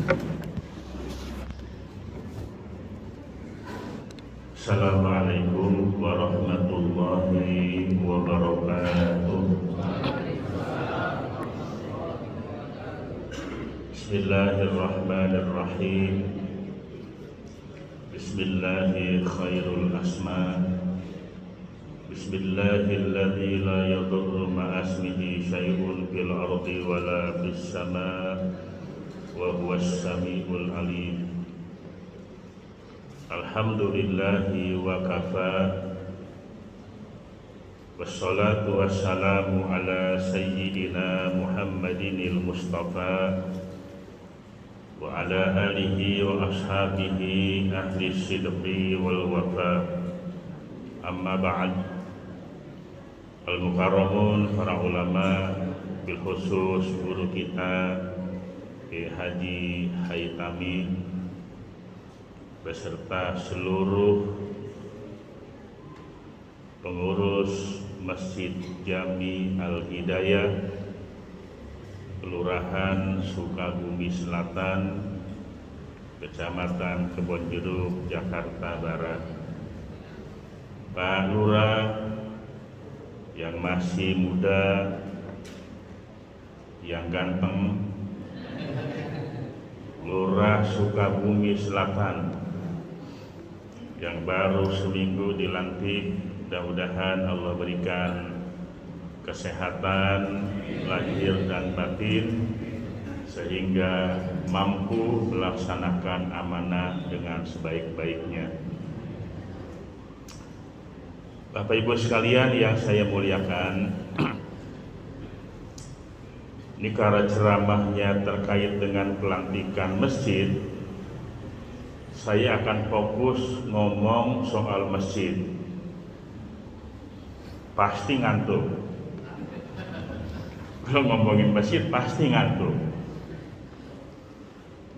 Assalamualaikum warahmatullahi wabarakatuh. Bismillahirrahmanirrahim. Bismillahi khairul asma. Bismillahilladzi la yadurru ma'asmihi syai'un fil ardi wala fis sama' wa huwas samiul alim. Alhamdulillahi wa kafa. Wassalatu wassalamu ala sayyidina Muhammadinil Mustafa wa ala alihi wa ashabihi ahli sidqi wal wafa. Amma ba'd. Al-mukarramun, para ulama, bil khusus guru kita Haji Haitami beserta seluruh pengurus Masjid Jami Al-Hidayah Kelurahan Sukabumi Selatan, Kecamatan Kebonjeruk, Jakarta Barat. Pak Lurah yang masih muda, yang ganteng, Lurah Sukabumi Selatan yang baru seminggu dilantik, mudah-mudahan Allah berikan kesehatan lahir dan batin sehingga mampu melaksanakan amanah dengan sebaik-baiknya. Bapak Ibu sekalian yang saya muliakan, ini karena ceramahnya terkait dengan pelantikan masjid, saya akan fokus ngomong soal masjid. Pasti ngantuk. Kalau ngomongin masjid pasti ngantuk.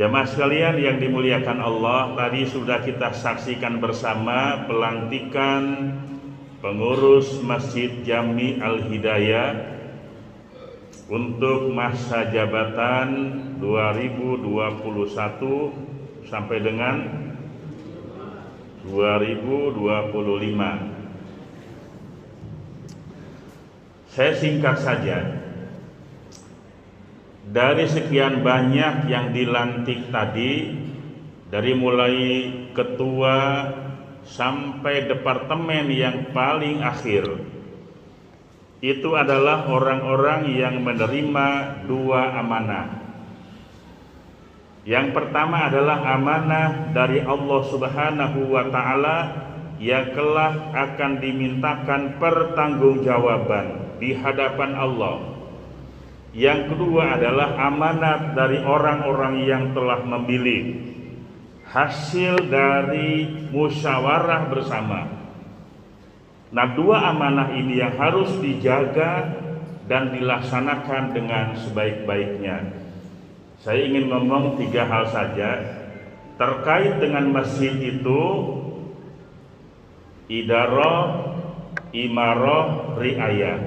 Jamaah sekalian yang dimuliakan Allah, tadi sudah kita saksikan bersama pelantikan pengurus Masjid Jami Al-Hidayah untuk masa jabatan 2021 sampai dengan 2025. Saya singkat saja. Dari sekian banyak yang dilantik tadi, dari mulai ketua sampai departemen yang paling akhir, itu adalah orang-orang yang menerima dua amanah. Yang pertama adalah amanah dari Allah Subhanahu wa Ta'ala yang kelak akan dimintakan pertanggungjawaban di hadapan Allah. Yang kedua adalah amanat dari orang-orang yang telah memilih hasil dari musyawarah bersama. Nah, dua amanah ini yang harus dijaga dan dilaksanakan dengan sebaik-baiknya. Saya ingin ngomong 3 hal saja terkait dengan masjid itu: idarah, imarah, riayah.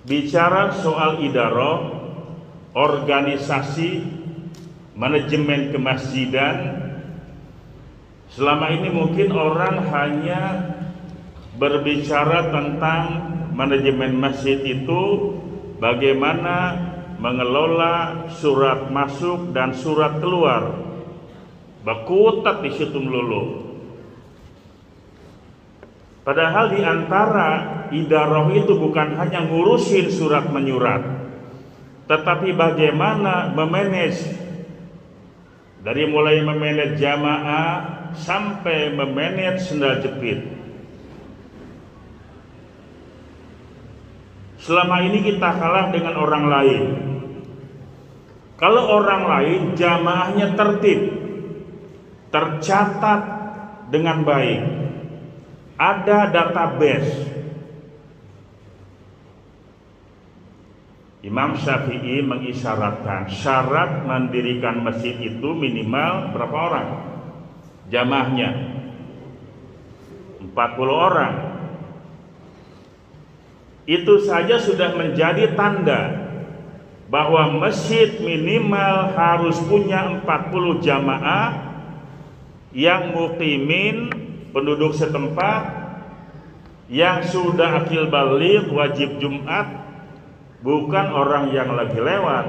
Bicara soal idarah, organisasi, manajemen kemasjidan, selama ini mungkin orang hanya berbicara tentang manajemen masjid itu bagaimana mengelola surat masuk dan surat keluar. Bakutat di situ melulu. Padahal di antara idarah itu bukan hanya ngurusin surat menyurat, tetapi bagaimana memanage, dari mulai memanage jamaah sampai memanage sendal jepit. Selama ini kita kalah dengan orang lain. Kalau orang lain jamaahnya tertib, tercatat dengan baik, ada database. Imam Syafi'i mengisyaratkan syarat mendirikan masjid itu minimal berapa orang jamaahnya? 40 orang. Itu saja sudah menjadi tanda bahwa masjid minimal harus punya 40 jamaah yang muqimin, penduduk setempat, yang sudah akil baligh, wajib Jumat, bukan orang yang lagi lewat.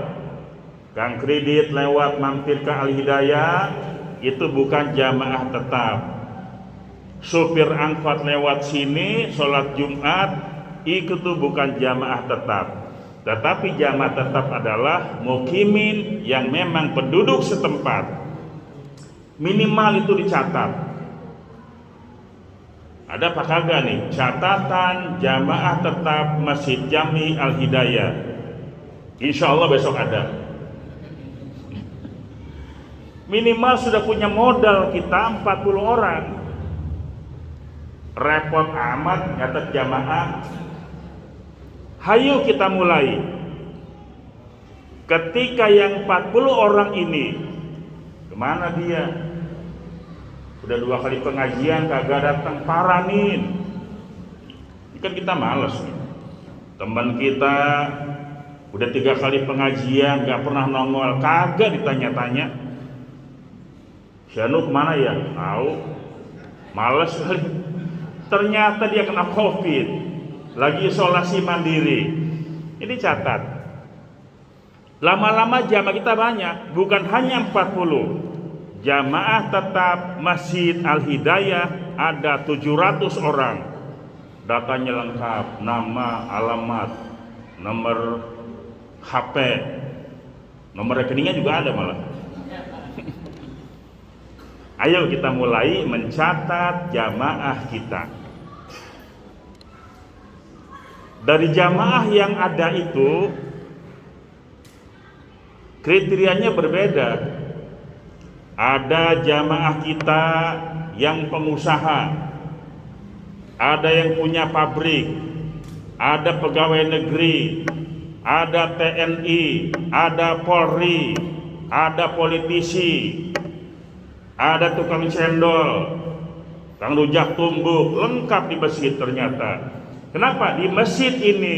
Kang kredit lewat mampir ke Al Hidayah, itu bukan jamaah tetap. Supir angkot lewat sini sholat Jumat, itu bukan jamaah tetap. Tetapi jamaah tetap adalah muqimin yang memang penduduk setempat. Minimal itu dicatat. Ada apa kagak nih catatan jamaah tetap Masjid Jami Al Hidayah? Insya Allah besok ada. Minimal sudah punya modal kita 40 orang. Repot amat nyatet jamaah. Hayu kita mulai. Ketika yang 40 orang ini, kemana dia? Udah 2 kali pengajian kagak datang, paranin. Ini kan kita males nih. Teman kita udah 3 kali pengajian gak pernah nongol, kagak ditanya-tanya. Si Anu kemana ya? Tahu. Males kali. Ternyata dia kena COVID, lagi isolasi mandiri. Ini catat. Lama-lama jamaah kita banyak, bukan hanya 40. Jamaah tetap Masjid Al Hidayah ada 700 orang. Datanya lengkap, nama, alamat, nomor HP, nomor rekeningnya juga ada malah. Ayo kita mulai mencatat jamaah kita. Dari jamaah yang ada itu kriterianya berbeda. Ada jamaah kita yang pengusaha, ada yang punya pabrik, ada pegawai negeri, ada TNI, ada Polri, ada politisi, ada tukang cendol, tukang rujak tumbuk, lengkap di masjid ternyata. Kenapa? Di masjid ini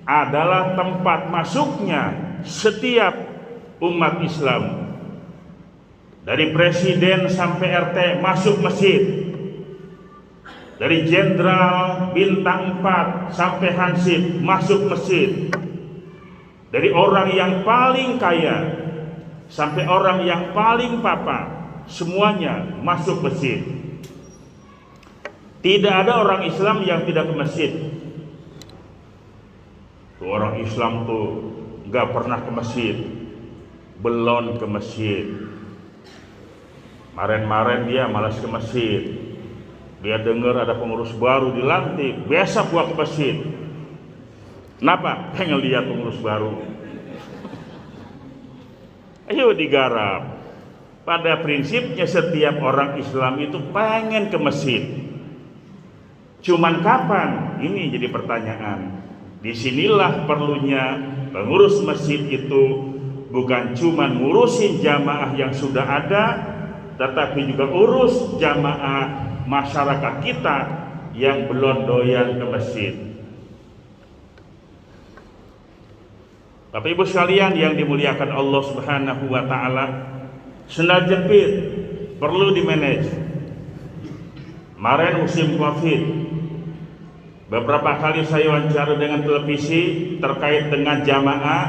adalah tempat masuknya setiap umat Islam. Dari presiden sampai RT masuk masjid. Dari jenderal bintang 4 sampai hansip masuk masjid. Dari orang yang paling kaya sampai orang yang paling papa, semuanya masuk masjid. Tidak ada orang Islam yang tidak ke masjid. Tuh orang Islam tuh gak pernah ke masjid, belum ke masjid. Kemarin dia malas ke masjid. Dia dengar ada pengurus baru dilantik, besok gua ke masjid. Kenapa? Pengen lihat pengurus baru. Ayo digarap. Pada prinsipnya setiap orang Islam itu pengen ke masjid. Cuman kapan? Ini jadi pertanyaan. Disinilah perlunya pengurus masjid itu bukan cuman ngurusin jamaah yang sudah ada, tetapi juga urus jamaah masyarakat kita yang belum doyan ke masjid. Bapak Ibu sekalian yang dimuliakan Allah Subhanahu wa taala, sendal jepit perlu dimanage. Kemarin musim Covid, beberapa kali saya wawancara dengan televisi terkait dengan jamaah,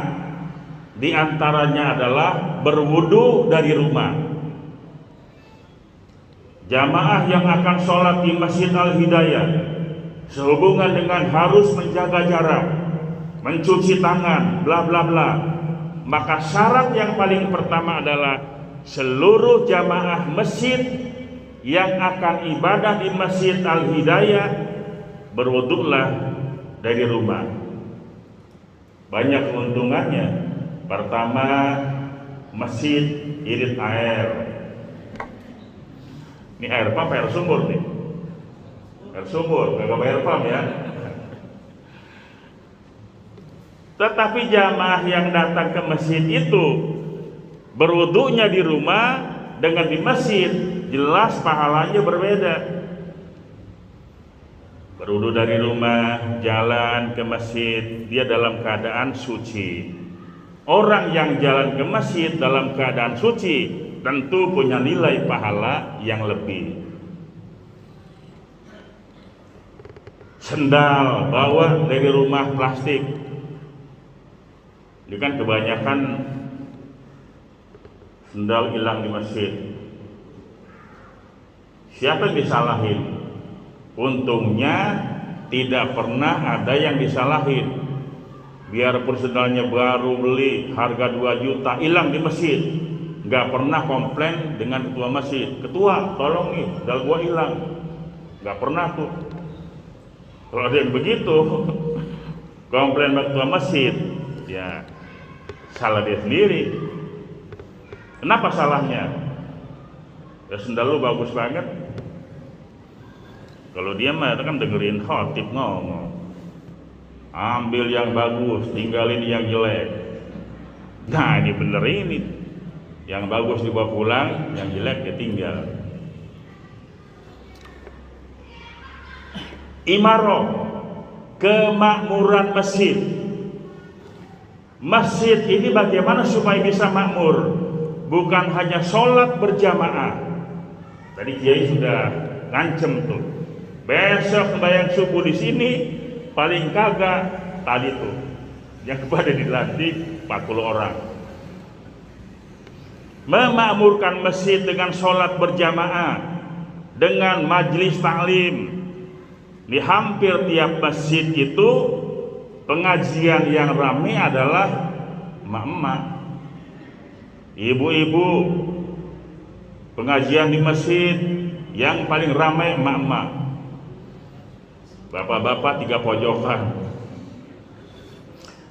di antaranya adalah berwudu dari rumah. Jamaah yang akan sholat di Masjid Al Hidayah sehubungan dengan harus menjaga jarak, mencuci tangan, bla bla bla. Maka syarat yang paling pertama adalah seluruh jamaah masjid yang akan ibadah di Masjid Al Hidayah berwudulah dari rumah. Banyak keuntungannya. Pertama, masjid irit air. Ini air pump, air sumur nih. Air sumur, gak bayar pump ya. Tetapi jamaah yang datang ke masjid itu berwudunya di rumah dengan di masjid, jelas pahalanya berbeda. Berwudu dari rumah, jalan ke masjid, dia dalam keadaan suci. orang yang jalan ke masjid dalam keadaan suci tentu punya nilai pahala yang lebih. Sendal bawa dari rumah plastik, ini kan kebanyakan sendal hilang di masjid. Siapa yang disalahin? Untungnya tidak pernah ada yang disalahin. Biarpun sendalnya baru beli harga 2 juta hilang di masjid, nggak pernah komplain dengan ketua masjid, ketua tolong nih sendal gua hilang, nggak pernah tuh. Kalau ada yang begitu komplain sama ketua masjid, ya salah dia sendiri. Kenapa salahnya? Ya sendal lu bagus banget. Kalau dia mah kan dengerin khotib ngomong, ambil yang bagus, tinggalin yang jelek. Nah ini bener ini, yang bagus dibawa pulang, yang jelek dia tinggal. Imarah, kemakmuran masjid. Masjid ini bagaimana supaya bisa makmur? Bukan hanya sholat berjamaah. Tadi Kiai sudah ngancem tuh, besok sembahyang subuh di sini paling kagak tadi tuh yang kepada dilantik 40 orang. Memakmurkan masjid dengan sholat berjamaah, dengan majelis taklim. Di hampir tiap masjid itu pengajian yang ramai adalah emak-emak, ibu-ibu. Pengajian di masjid yang paling ramai emak-emak, bapak-bapak 3 pojokan.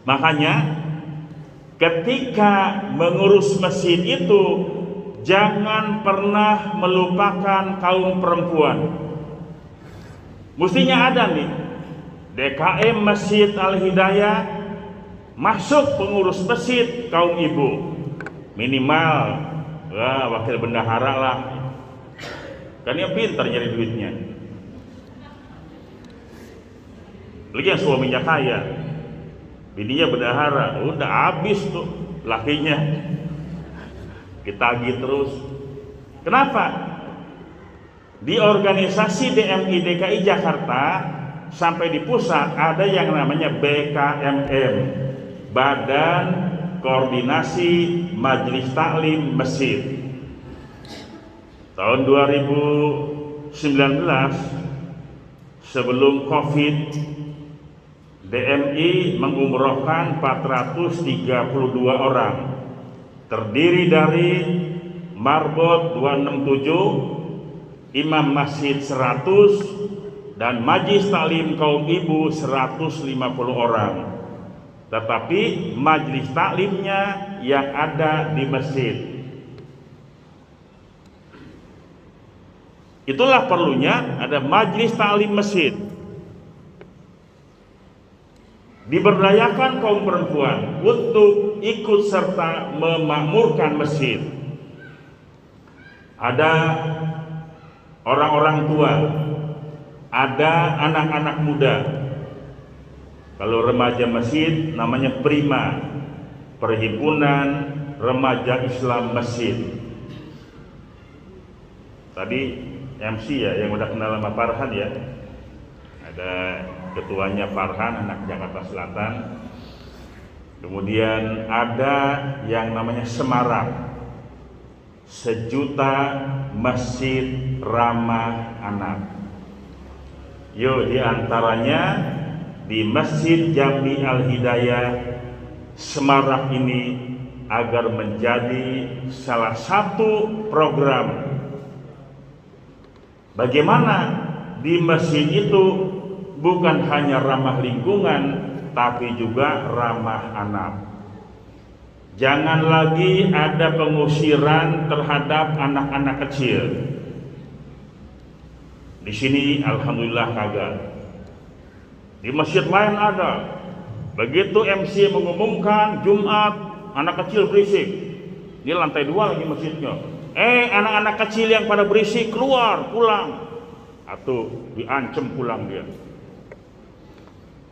Makanya ketika mengurus masjid itu jangan pernah melupakan kaum perempuan. Mestinya ada nih DKM Masjid Al-Hidayah, masuk pengurus masjid kaum ibu, minimal wakil bendahara lah, kan dia pintar nyari duitnya. Lagi yang suaminya kaya, bininya bendahara, udah habis tuh lakinya, ditagih terus. Kenapa? Di organisasi DMI DKI Jakarta sampai di pusat ada yang namanya BKMM, Badan Koordinasi Majelis Taklim Masjid. Tahun 2019 sebelum Covid, DMI mengumrohkan 432 orang, terdiri dari marbot 267, imam masjid 100, dan majelis taklim kaum ibu 150 orang. Tetapi majelis taklimnya yang ada di masjid. Itulah perlunya ada majelis taklim masjid. Diberdayakan kaum perempuan untuk ikut serta memakmurkan masjid. Ada orang-orang tua, ada anak-anak muda. Kalau remaja masjid namanya Prima, Perhimpunan Remaja Islam Masjid. Tadi MC ya yang udah kenal sama Farhan ya. Ada ketuanya Farhan, anak Jakarta Selatan. Kemudian ada yang namanya Semarang, Sejuta Masjid Ramah Anak. Yuk, diantaranya di Masjid Jami Al-Hidayah Semarang ini agar menjadi salah satu program bagaimana di masjid itu bukan hanya ramah lingkungan tapi juga ramah anak. Jangan lagi ada pengusiran terhadap anak-anak kecil. Di sini alhamdulillah kagak. Di masjid lain ada. Begitu MC mengumumkan Jumat, anak kecil berisik. Ini lantai 2 lagi masjidnya. Anak-anak kecil yang pada berisik keluar, pulang. Atau diancam pulang dia.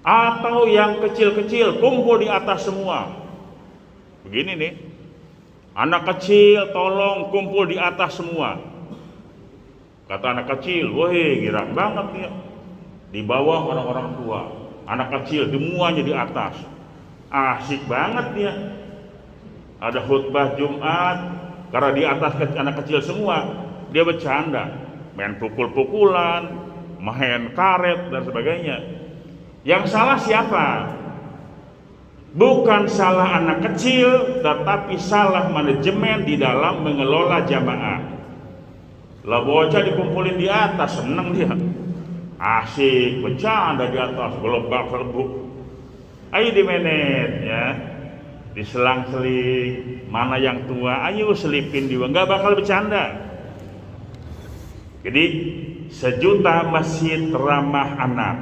Atau yang kecil-kecil kumpul di atas semua. Begini nih, anak kecil tolong kumpul di atas semua. Kata anak kecil, woi girang banget ya. Di bawah orang-orang tua, anak kecil semuanya di atas. Asik banget ya. Ada khutbah Jumat, karena di atas anak kecil semua, dia bercanda, main pukul-pukulan, main karet dan sebagainya. Yang salah siapa? Bukan salah anak kecil, tetapi salah manajemen di dalam mengelola jamaah. Lah bocah dikumpulin di atas, seneng dia. Asik, bercanda di atas, gelebak-gelebuk. Ayo dimenet ya. Diselang-seling, mana yang tua, ayo selipin juga, nggak bakal bercanda. Jadi sejuta masjid ramah anak.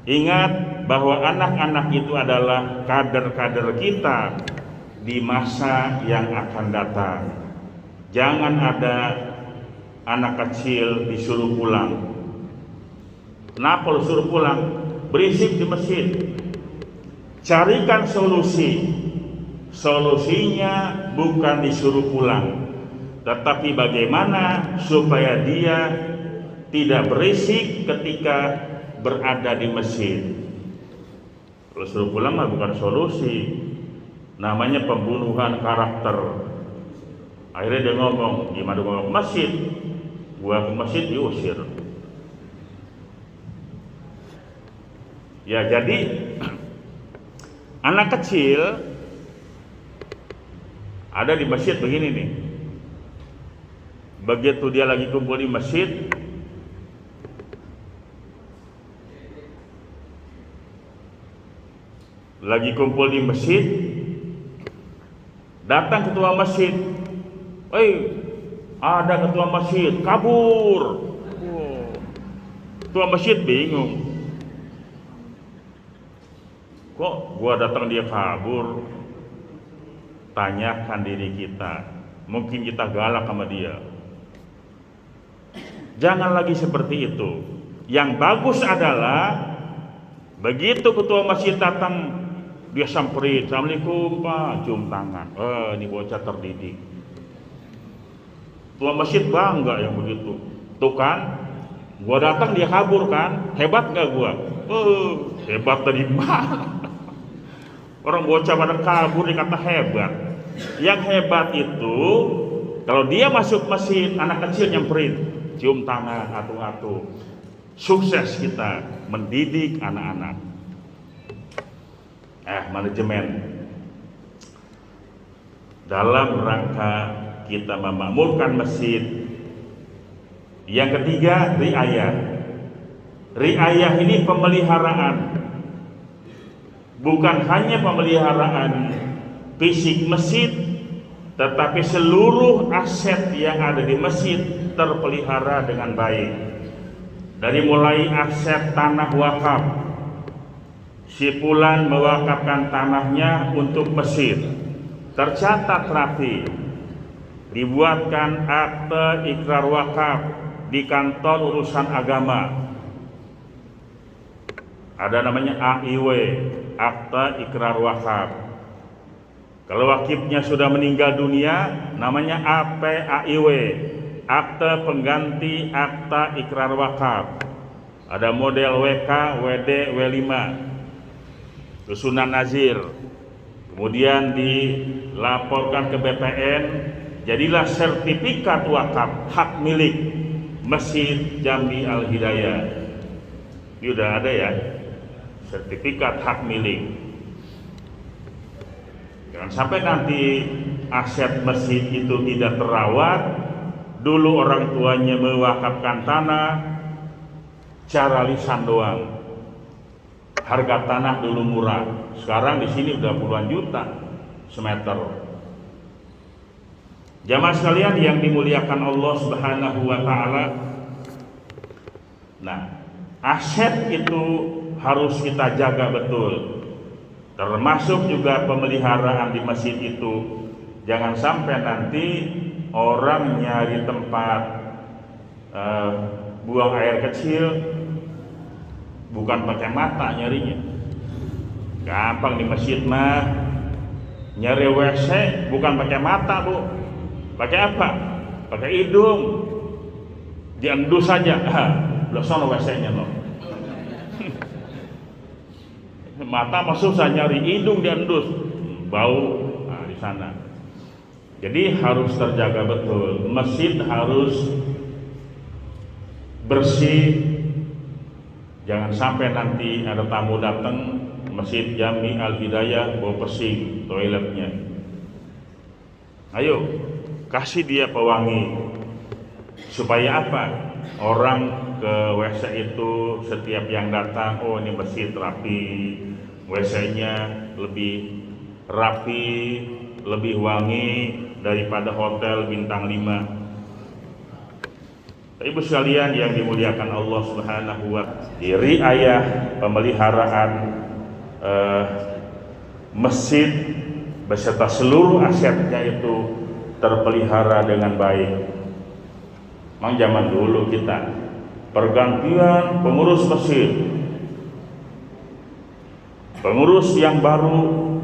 Ingat bahwa anak-anak itu adalah kader-kader kita di masa yang akan datang. Jangan ada anak kecil disuruh pulang. Kenapa lu suruh pulang? Berisik di masjid. Carikan solusi. Solusinya bukan disuruh pulang, tetapi bagaimana supaya dia tidak berisik ketika berada di masjid. Kalau suruh pulang mah bukan solusi, namanya pembunuhan karakter. Akhirnya dia ngomong, gimana gua ke masjid? Gua ke masjid diusir. Ya jadi anak kecil ada di masjid begini nih. Begitu dia lagi kumpul di masjid, datang ketua masjid. Ada ketua masjid kabur. Ketua masjid bingung. Kok gua datang dia kabur? Tanyakan diri kita, mungkin kita galak sama dia. Jangan lagi seperti itu. Yang bagus adalah begitu ketua masjid datang, dia samperin, assalamualaikum pak, cium tangan. Ini bocah terdidik. Ketua masjid bangga yang begitu. Tuh kan, gua datang dia kabur kan, hebat nggak gua? Hebat dari mana? Orang bocah pada kabur dikata hebat. Yang hebat itu kalau dia masuk masjid, anak kecil nyamperin, cium tangan, atu-atu. Sukses kita mendidik anak-anak. Manajemen dalam rangka kita memakmurkan masjid. Yang ketiga, riayah. Riayah ini pemeliharaan. Bukan hanya pemeliharaan fisik masjid, tetapi seluruh aset yang ada di masjid terpelihara dengan baik. Dari mulai aset tanah wakaf, si fulan mewakafkan tanahnya untuk masjid, tercatat rapi, dibuatkan akte ikrar wakaf di kantor urusan agama. Ada namanya AIW, akte ikrar wakaf. Kalau wakifnya sudah meninggal dunia, namanya APAIW, akte pengganti akta ikrar wakaf. Ada model WK, WD, W5, Sunan Nazir. Kemudian dilaporkan ke BPN, jadilah sertifikat wakaf hak milik Masjid Jambi Al Hidayah. Ini udah ada ya, sertifikat hak milik. Jangan sampai nanti aset masjid itu tidak terawat. Dulu orang tuanya mewakafkan tanah, cara lisan doang. Harga tanah dulu murah, sekarang di sini udah puluhan juta semeter. Jamaah sekalian yang dimuliakan Allah Subhanahu wa taala. Nah, aset itu harus kita jaga betul. Termasuk juga pemeliharaan di masjid itu. Jangan sampai nanti orang nyari tempat buang air kecil bukan pakai mata nyarinya. Gampang di masjid mah, Nyari WC bukan pakai mata, Bu. Pakai apa? Pakai hidung. Diendus saja. Lo sono WC-nya lo. Mata mah susah, nyari hidung diendus. Bau di sana. Jadi harus terjaga betul. Masjid harus bersih. Jangan sampai nanti ada tamu datang, Masjid Jami Al Hidayah bau pesing toiletnya. Ayo kasih dia pewangi. Supaya apa? Orang ke WC itu setiap yang datang, oh ini masjid rapi, WC-nya lebih rapi, lebih wangi daripada hotel bintang 5. Ibu sekalian yang dimuliakan Allah Subhanahu wa Ta'ala, di riayah pemeliharaan masjid beserta seluruh asetnya itu terpelihara dengan baik. Memang zaman dulu kita pergantian pengurus masjid, pengurus yang baru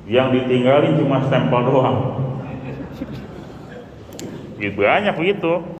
yang ditinggalin cuma stempel doang. Gitu banyak begitu.